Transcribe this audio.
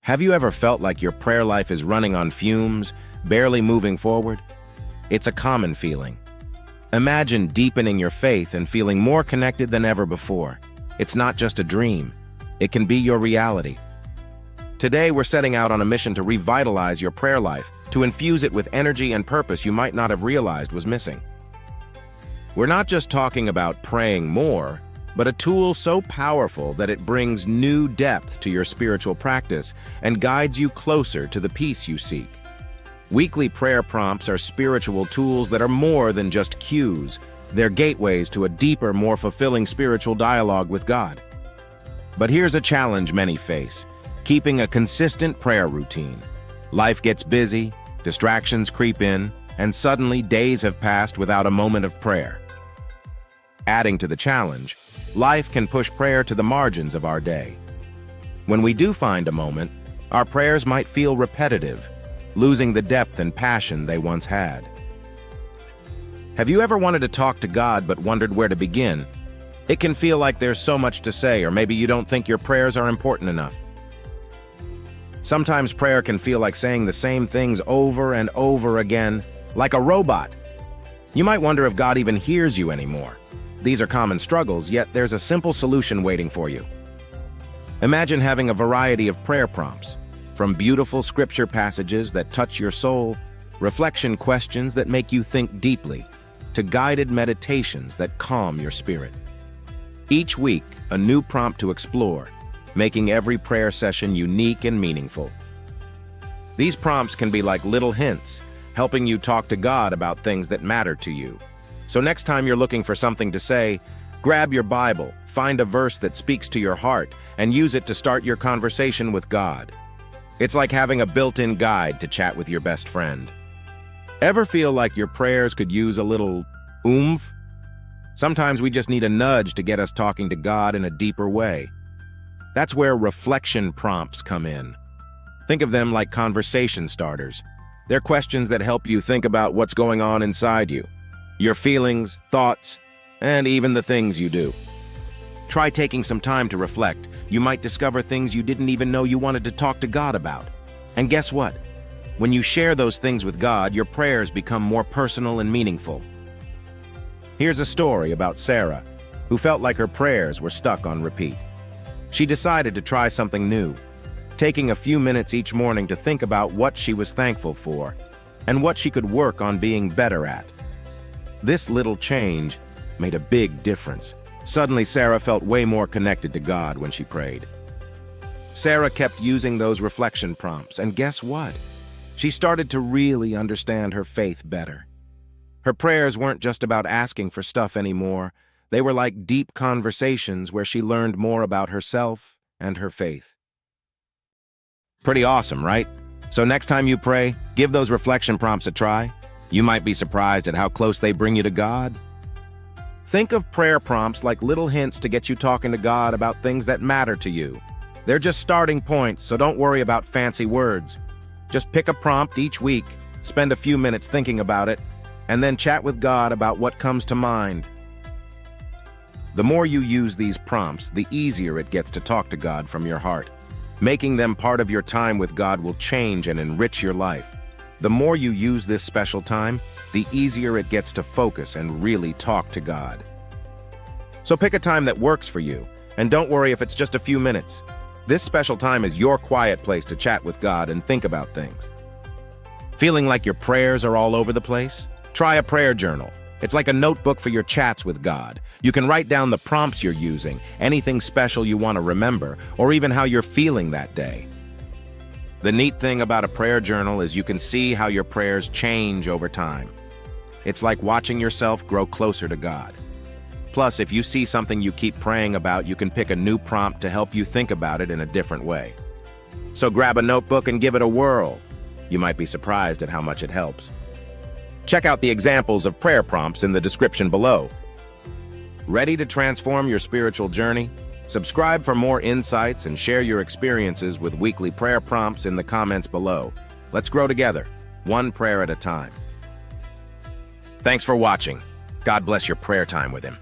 Have you ever felt like your prayer life is running on fumes, barely moving forward? It's a common feeling. Imagine deepening your faith and feeling more connected than ever before. It's not just a dream. It can be your reality. Today, we're setting out on a mission to revitalize your prayer life, to infuse it with energy and purpose you might not have realized was missing. We're not just talking about praying more, but a tool so powerful that it brings new depth to your spiritual practice and guides you closer to the peace you seek. Weekly prayer prompts are spiritual tools that are more than just cues. They're gateways to a deeper, more fulfilling spiritual dialogue with God. But here's a challenge many face: keeping a consistent prayer routine. Life gets busy, distractions creep in, and suddenly days have passed without a moment of prayer. Adding to the challenge, life can push prayer to the margins of our day. When we do find a moment, our prayers might feel repetitive, losing the depth and passion they once had. Have you ever wanted to talk to God but wondered where to begin? It can feel like there's so much to say, or maybe you don't think your prayers are important enough. Sometimes prayer can feel like saying the same things over and over again, like a robot. You might wonder if God even hears you anymore. These are common struggles, yet there's a simple solution waiting for you. Imagine having a variety of prayer prompts, from beautiful scripture passages that touch your soul, reflection questions that make you think deeply, to guided meditations that calm your spirit. Each week, a new prompt to explore, making every prayer session unique and meaningful. These prompts can be like little hints, helping you talk to God about things that matter to you. So next time you're looking for something to say, grab your Bible, find a verse that speaks to your heart, and use it to start your conversation with God. It's like having a built-in guide to chat with your best friend. Ever feel like your prayers could use a little oomph? Sometimes we just need a nudge to get us talking to God in a deeper way. That's where reflection prompts come in. Think of them like conversation starters. They're questions that help you think about what's going on inside you, your feelings, thoughts, and even the things you do. Try taking some time to reflect. You might discover things you didn't even know you wanted to talk to God about. And guess what? When you share those things with God, your prayers become more personal and meaningful. Here's a story about Sarah, who felt like her prayers were stuck on repeat. She decided to try something new, taking a few minutes each morning to think about what she was thankful for and what she could work on being better at. This little change made a big difference. Suddenly, Sarah felt way more connected to God when she prayed. Sarah kept using those reflection prompts, and guess what? She started to really understand her faith better. Her prayers weren't just about asking for stuff anymore. They were like deep conversations where she learned more about herself and her faith. Pretty awesome, right? So next time you pray, give those reflection prompts a try. You might be surprised at how close they bring you to God. Think of prayer prompts like little hints to get you talking to God about things that matter to you. They're just starting points, so don't worry about fancy words. Just pick a prompt each week, spend a few minutes thinking about it, and then chat with God about what comes to mind. The more you use these prompts, the easier it gets to talk to God from your heart. Making them part of your time with God will change and enrich your life. The more you use this special time, the easier it gets to focus and really talk to God. So pick a time that works for you, and don't worry if it's just a few minutes. This special time is your quiet place to chat with God and think about things. Feeling like your prayers are all over the place? Try a prayer journal. It's like a notebook for your chats with God. You can write down the prompts you're using, anything special you want to remember, or even how you're feeling that day. The neat thing about a prayer journal is you can see how your prayers change over time. It's like watching yourself grow closer to God. Plus, if you see something you keep praying about, you can pick a new prompt to help you think about it in a different way. So grab a notebook and give it a whirl. You might be surprised at how much it helps. Check out the examples of prayer prompts in the description below. Ready to transform your spiritual journey? Subscribe for more insights and share your experiences with weekly prayer prompts in the comments below. Let's grow together, one prayer at a time. Thanks for watching. God bless your prayer time with Him.